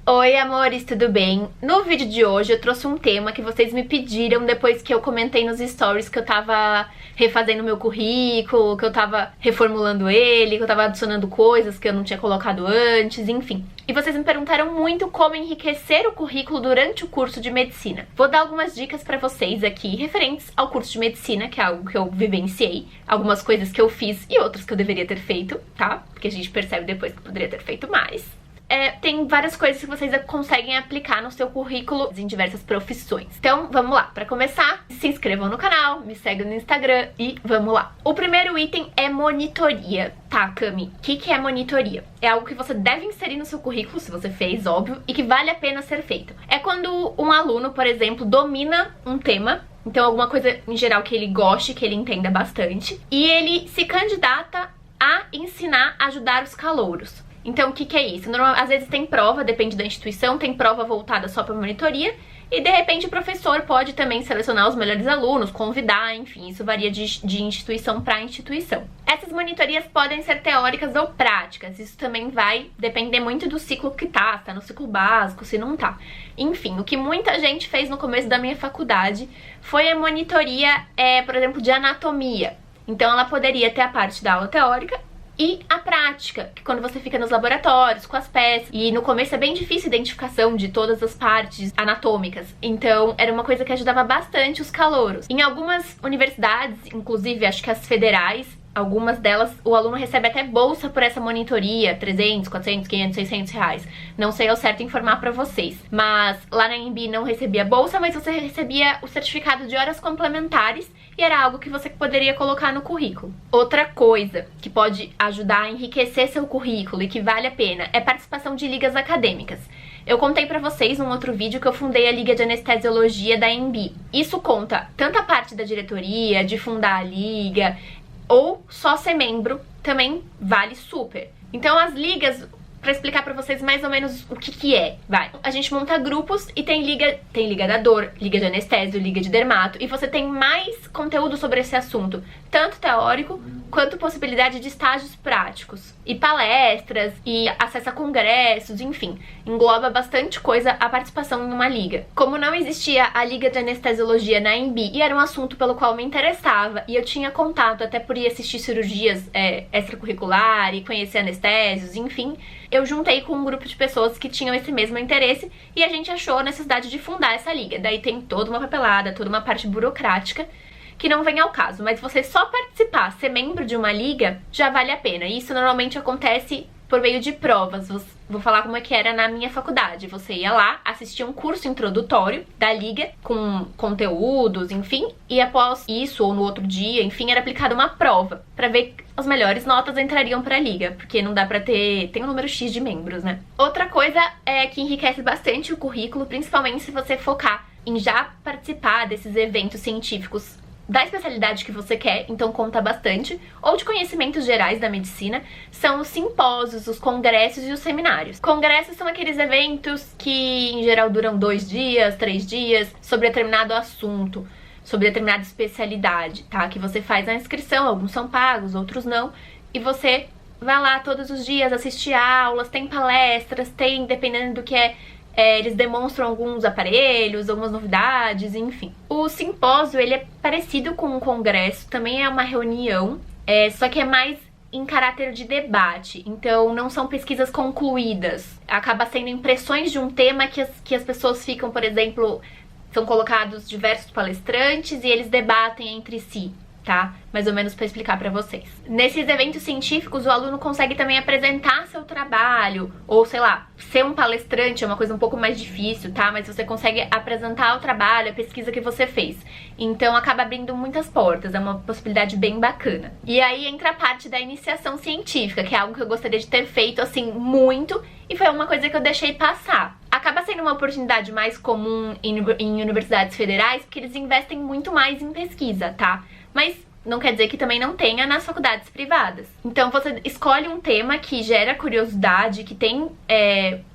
Oi amores, tudo bem? No vídeo de hoje eu trouxe um tema que vocês me pediram depois que eu comentei nos stories que eu tava refazendo meu currículo, que eu tava reformulando ele, que eu tava adicionando coisas que eu não tinha colocado antes, enfim. E vocês me perguntaram muito como enriquecer o currículo durante o curso de medicina. Vou dar algumas dicas pra vocês aqui referentes ao curso de medicina, que é algo que eu vivenciei, algumas coisas que eu fiz e outras que eu deveria ter feito, tá? Porque a gente percebe depois que eu poderia ter feito mais. Tem várias coisas que vocês conseguem aplicar no seu currículo em diversas profissões. Então, vamos lá. Para começar, se inscrevam no canal, me seguem no Instagram e vamos lá. O primeiro item é monitoria. Tá, Cami, o que é monitoria? É algo que você deve inserir no seu currículo, se você fez, óbvio, e que vale a pena ser feito. É quando um aluno, por exemplo, domina um tema, então alguma coisa em geral que ele goste, que ele entenda bastante, e ele se candidata a ensinar, a ajudar os calouros. Então, o que é isso? Às vezes tem prova, depende da instituição, tem prova voltada só para monitoria e, de repente, o professor pode também selecionar os melhores alunos, convidar, enfim, isso varia de instituição para instituição. Essas monitorias podem ser teóricas ou práticas, isso também vai depender muito do ciclo que tá, se tá no ciclo básico, se não tá. Enfim, o que muita gente fez no começo da minha faculdade foi a monitoria, por exemplo, de anatomia. Então, ela poderia ter a parte da aula teórica e a prática, que quando você fica nos laboratórios, com as peças, e no começo é bem difícil a identificação de todas as partes anatômicas, então era uma coisa que ajudava bastante os calouros. Em algumas universidades, inclusive acho que as federais, algumas delas, o aluno recebe até bolsa por essa monitoria, 300, 400, 500, 600 reais. Não sei ao certo informar pra vocês. Mas lá na AMB não recebia bolsa, mas você recebia o certificado de horas complementares e era algo que você poderia colocar no currículo. Outra coisa que pode ajudar a enriquecer seu currículo e que vale a pena é participação de ligas acadêmicas. Eu contei pra vocês num outro vídeo que eu fundei a Liga de Anestesiologia da AMB. Isso conta tanto a parte da diretoria, de fundar a liga, ou só ser membro, também vale super. Então as ligas, pra explicar pra vocês mais ou menos o que é, vai. A gente monta grupos e tem liga da dor, liga de anestésio, liga de dermato, e você tem mais conteúdo sobre esse assunto, tanto teórico quanto possibilidade de estágios práticos e palestras e acesso a congressos, enfim, engloba bastante coisa a participação em uma liga. Como não existia a Liga de Anestesiologia na AMB e era um assunto pelo qual me interessava e eu tinha contato até por ir assistir cirurgias extracurricular e conhecer anestésios, enfim, eu juntei com um grupo de pessoas que tinham esse mesmo interesse e a gente achou a necessidade de fundar essa liga. Daí tem toda uma papelada, toda uma parte burocrática que não vem ao caso, mas você só participar, ser membro de uma liga, já vale a pena. Isso normalmente acontece por meio de provas. Vou falar como é que era na minha faculdade. Você ia lá, assistia um curso introdutório da liga, com conteúdos, enfim, e após isso, ou no outro dia, enfim, era aplicada uma prova, pra ver as melhores notas entrariam pra liga, porque não dá pra ter... tem um número X de membros, né? Outra coisa que enriquece bastante o currículo, principalmente se você focar em já participar desses eventos científicos da especialidade que você quer, então conta bastante, ou de conhecimentos gerais da medicina, são os simpósios, os congressos e os seminários. Congressos são aqueles eventos que, em geral, duram 2 dias, 3 dias, sobre determinado assunto, sobre determinada especialidade, tá? Que você faz a inscrição, alguns são pagos, outros não, e vai lá todos os dias assistir aulas, tem palestras, tem, dependendo do que eles demonstram alguns aparelhos, algumas novidades, enfim. O simpósio, ele é parecido com um congresso, também é uma reunião, só que é mais em caráter de debate, então não são pesquisas concluídas. Acaba sendo impressões de um tema que as pessoas ficam, por exemplo, são colocados diversos palestrantes e eles debatem entre si, tá? Mais ou menos para explicar para vocês. Nesses eventos científicos, o aluno consegue também apresentar seu trabalho, ou sei lá, ser um palestrante é uma coisa um pouco mais difícil, tá? Mas você consegue apresentar o trabalho, a pesquisa que você fez. Então acaba abrindo muitas portas, é uma possibilidade bem bacana. E aí entra a parte da iniciação científica, que é algo que eu gostaria de ter feito, assim, muito, e foi uma coisa que eu deixei passar. Acaba sendo uma oportunidade mais comum em universidades federais, porque eles investem muito mais em pesquisa, tá? Mas não quer dizer que também não tenha nas faculdades privadas. Então você escolhe um tema que gera curiosidade, que tem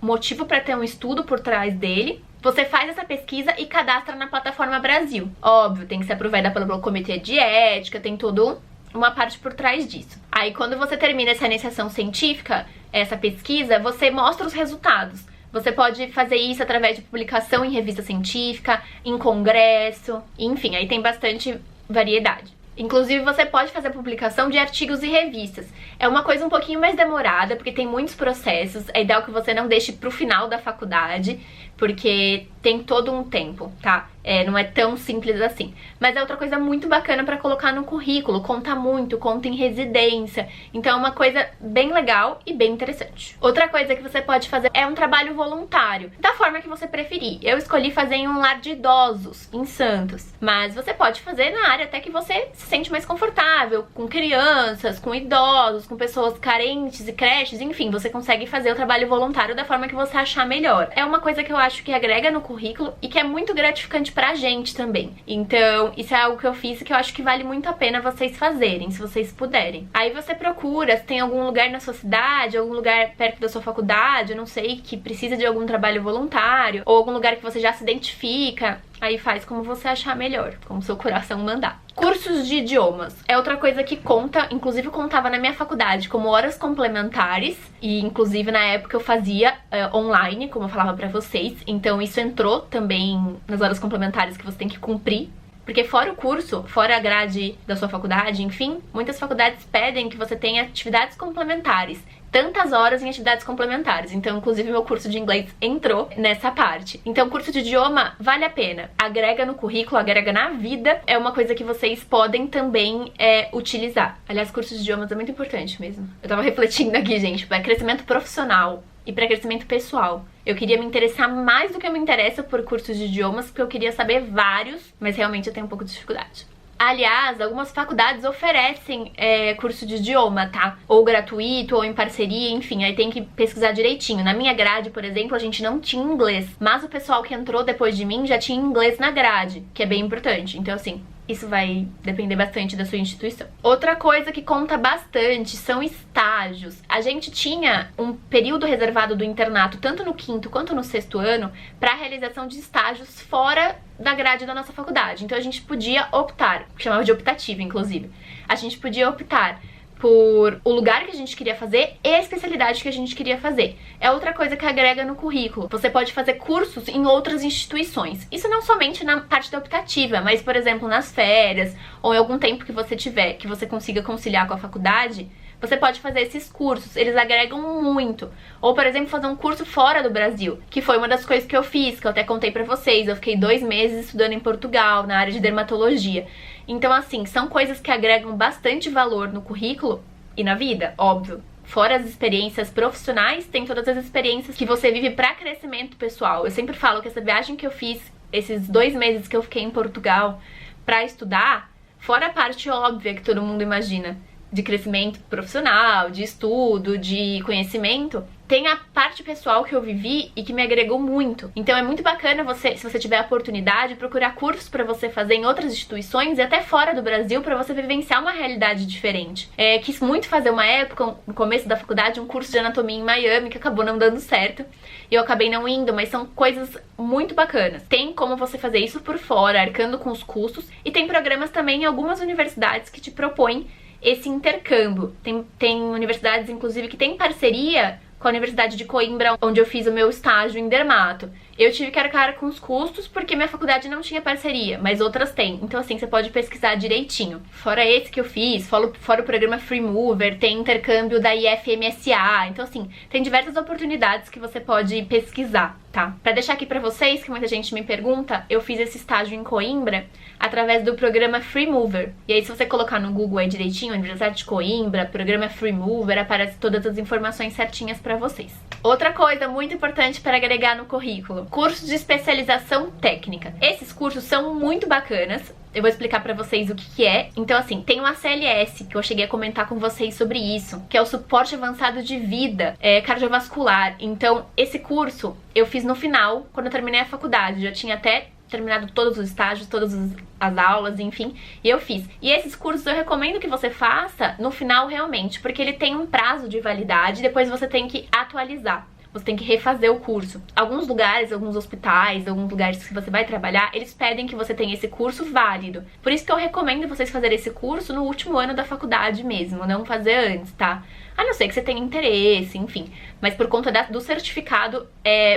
motivo para ter um estudo por trás dele. Você faz essa pesquisa e cadastra na plataforma Brasil. Óbvio, tem que ser aprovada pelo comitê de ética, tem todo uma parte por trás disso. Aí quando você termina essa iniciação científica, essa pesquisa, você mostra os resultados. Você pode fazer isso através de publicação em revista científica, em congresso, enfim, aí tem bastante variedade. Inclusive, você pode fazer publicação de artigos e revistas. É uma coisa um pouquinho mais demorada, porque tem muitos processos. É ideal que você não deixe pro final da faculdade, porque tem todo um tempo, tá? Não é tão simples assim. Mas é outra coisa muito bacana pra colocar no currículo. Conta muito, conta em residência. Então é uma coisa bem legal e bem interessante. Outra coisa que você pode fazer é um trabalho voluntário, da forma que você preferir. Eu escolhi fazer em um lar de idosos, em Santos. Mas você pode fazer na área até que você se sente mais confortável, com crianças, com idosos, com pessoas carentes e creches, enfim, você consegue fazer o trabalho voluntário da forma que você achar melhor. É uma coisa que eu acho que agrega no currículo e que é muito gratificante pra gente também. Então, isso é algo que eu fiz e que eu acho que vale muito a pena vocês fazerem, se vocês puderem. Aí você procura se tem algum lugar na sua cidade, algum lugar perto da sua faculdade, eu não sei, que precisa de algum trabalho voluntário, ou algum lugar que você já se identifica. Aí faz como você achar melhor, como seu coração mandar. Cursos de idiomas é outra coisa que conta, inclusive contava na minha faculdade como horas complementares, e inclusive na época eu fazia online, como eu falava pra vocês, então isso entrou também nas horas complementares que você tem que cumprir. Porque fora o curso, fora a grade da sua faculdade, enfim, muitas faculdades pedem que você tenha atividades complementares. Tantas horas em atividades complementares. Então, inclusive, meu curso de inglês entrou nessa parte. Então, curso de idioma vale a pena. Agrega no currículo, agrega na vida. É uma coisa que vocês podem também utilizar. Aliás, curso de idiomas é muito importante mesmo. Eu tava refletindo aqui, gente, para crescimento profissional e para crescimento pessoal. Eu queria me interessar mais do que eu me interesso por cursos de idiomas, porque eu queria saber vários, mas realmente eu tenho um pouco de dificuldade. Aliás, algumas faculdades oferecem curso de idioma, tá? Ou gratuito, ou em parceria, enfim, aí tem que pesquisar direitinho. Na minha grade, por exemplo, a gente não tinha inglês, mas o pessoal que entrou depois de mim já tinha inglês na grade, que é bem importante. Então, assim, isso vai depender bastante da sua instituição. Outra coisa que conta bastante são estágios. A gente tinha um período reservado do internato, tanto no 5º quanto no 6º ano, para a realização de estágios fora da grade da nossa faculdade. Então a gente podia optar, chamava de optativa, inclusive. A gente podia optar por o lugar que a gente queria fazer e a especialidade que a gente queria fazer. É outra coisa que agrega no currículo. Você pode fazer cursos em outras instituições. Isso não somente na parte da optativa, mas, por exemplo, nas férias ou em algum tempo que você tiver, que você consiga conciliar com a faculdade, você pode fazer esses cursos, eles agregam muito. Ou, por exemplo, fazer um curso fora do Brasil, que foi uma das coisas que eu fiz, que eu até contei pra vocês. Eu fiquei 2 meses estudando em Portugal, na área de dermatologia. Então, assim, são coisas que agregam bastante valor no currículo e na vida, óbvio. Fora as experiências profissionais, tem todas as experiências que você vive pra crescimento pessoal. Eu sempre falo que essa viagem que eu fiz, esses 2 meses que eu fiquei em Portugal pra estudar, fora a parte óbvia que todo mundo imagina, de crescimento profissional, de estudo, de conhecimento, tem a parte pessoal que eu vivi e que me agregou muito. Então é muito bacana você, se você tiver a oportunidade, procurar cursos pra você fazer em outras instituições e até fora do Brasil pra você vivenciar uma realidade diferente. Quis muito fazer uma época, no começo da faculdade, um curso de anatomia em Miami, que acabou não dando certo. E eu acabei não indo, mas são coisas muito bacanas. Tem como você fazer isso por fora, arcando com os custos. E tem programas também em algumas universidades que te propõem esse intercâmbio. Tem universidades, inclusive, que tem parceria com a Universidade de Coimbra, onde eu fiz o meu estágio em dermato. Eu tive que arcar com os custos porque minha faculdade não tinha parceria, mas outras têm. Então, assim, você pode pesquisar direitinho. Fora esse que eu fiz, fora o programa Free Mover, tem intercâmbio da IFMSA. Então, assim, tem diversas oportunidades que você pode pesquisar, tá? Pra deixar aqui pra vocês, que muita gente me pergunta, eu fiz esse estágio em Coimbra através do programa Free Mover. E aí, se você colocar no Google aí direitinho, Universidade de Coimbra, programa Free Mover, aparece todas as informações certinhas pra vocês. Outra coisa muito importante para agregar no currículo: cursos de especialização técnica. Esses cursos são muito bacanas. Eu vou explicar pra vocês o que é. Então, assim, tem o ACLS, que eu cheguei a comentar com vocês sobre isso, que é o suporte avançado de vida cardiovascular. Então, esse curso eu fiz no final, quando eu terminei a faculdade. Já tinha até terminado todos os estágios, todas as aulas, enfim, e eu fiz. E esses cursos eu recomendo que você faça no final realmente, porque ele tem um prazo de validade e depois você tem que atualizar. você tem que refazer o curso. Alguns lugares, alguns hospitais, alguns lugares que você vai trabalhar, eles pedem que você tenha esse curso válido. Por isso que eu recomendo vocês fazerem esse curso no último ano da faculdade mesmo, não fazer antes, tá? A não ser que você tenha interesse, enfim. Mas por conta do certificado,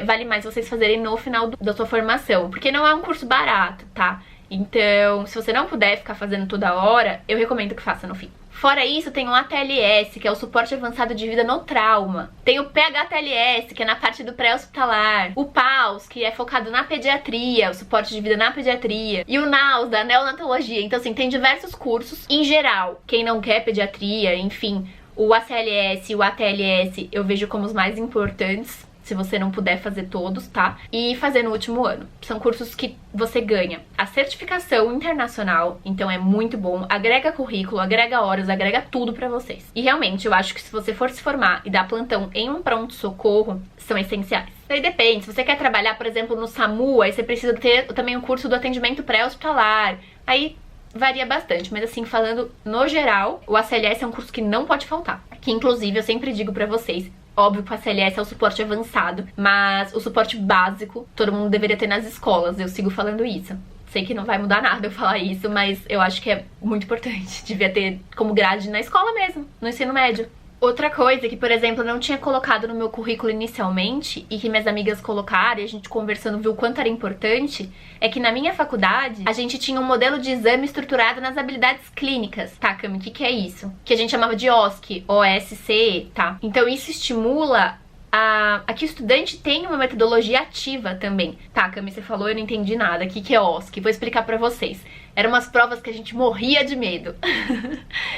vale mais vocês fazerem no final da sua formação. Porque não é um curso barato, tá? Então, se você não puder ficar fazendo toda hora, eu recomendo que faça no fim. Fora isso, tem o ATLS, que é o Suporte Avançado de Vida no Trauma. Tem o PHTLS, que é na parte do pré-hospitalar. O PAUS, que é focado na pediatria, o suporte de vida na pediatria. E o NAUS, da neonatologia. Então, assim, tem diversos cursos. Em geral, quem não quer pediatria, enfim, o ACLS e o ATLS eu vejo como os mais importantes, se você não puder fazer todos, tá? E fazer no último ano. São cursos que você ganha a certificação internacional, então é muito bom, agrega currículo, agrega horas, agrega tudo pra vocês. E realmente, eu acho que se você for se formar e dar plantão em um pronto-socorro, são essenciais. Aí depende, se você quer trabalhar, por exemplo, no SAMU, aí você precisa ter também o curso do atendimento pré-hospitalar. Aí varia bastante, mas assim, falando no geral, o ACLS é um curso que não pode faltar. Que inclusive eu sempre digo pra vocês, óbvio que o ACLS é o suporte avançado, mas o suporte básico todo mundo deveria ter nas escolas, eu sigo falando isso. Sei que não vai mudar nada eu falar isso, mas eu acho que é muito importante. Devia ter como grade na escola mesmo, no ensino médio. Outra coisa que, por exemplo, eu não tinha colocado no meu currículo inicialmente e que minhas amigas colocaram e a gente conversando viu o quanto era importante, é que na minha faculdade a gente tinha um modelo de exame estruturado nas habilidades clínicas. Tá, Cami, o que é isso? Que a gente chamava de OSCE, OSCE, tá? Então isso estimula a que o estudante tenha uma metodologia ativa também. Tá, Cami, você falou, eu não entendi nada. O que é OSCE? Vou explicar pra vocês. Eram umas provas que a gente morria de medo,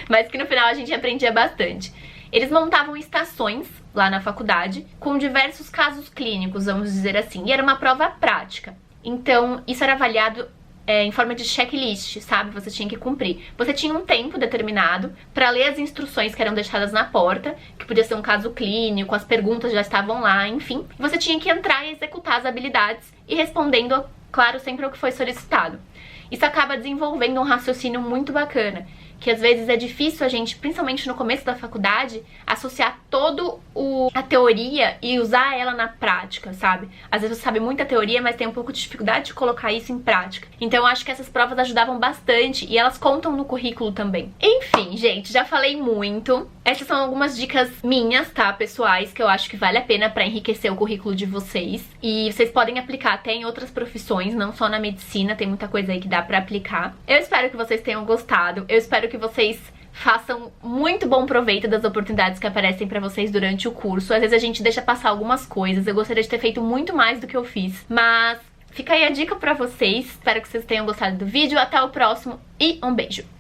mas que no final a gente aprendia bastante. Eles montavam estações lá na faculdade com diversos casos clínicos, vamos dizer assim, e era uma prova prática. Então, isso era avaliado em forma de checklist, sabe? Você tinha que cumprir. Você tinha um tempo determinado para ler as instruções que eram deixadas na porta, que podia ser um caso clínico, as perguntas já estavam lá, enfim. Você tinha que entrar e executar as habilidades e respondendo, claro, sempre o que foi solicitado. Isso acaba desenvolvendo um raciocínio muito bacana, que às vezes é difícil a gente, principalmente no começo da faculdade, associar todo a teoria e usar ela na prática, sabe? Às vezes você sabe muita teoria, mas tem um pouco de dificuldade de colocar isso em prática. Então eu acho que essas provas ajudavam bastante e elas contam no currículo também. Enfim, gente, já falei muito. Essas são algumas dicas minhas, tá, pessoais, que eu acho que vale a pena pra enriquecer o currículo de vocês. E vocês podem aplicar até em outras profissões, não só na medicina, tem muita coisa aí que dá pra aplicar. Eu espero que vocês tenham gostado, eu espero que vocês façam muito bom proveito das oportunidades que aparecem pra vocês durante o curso. Às vezes a gente deixa passar algumas coisas, eu gostaria de ter feito muito mais do que eu fiz, mas fica aí a dica pra vocês. Espero que vocês tenham gostado do vídeo, até o próximo e um beijo!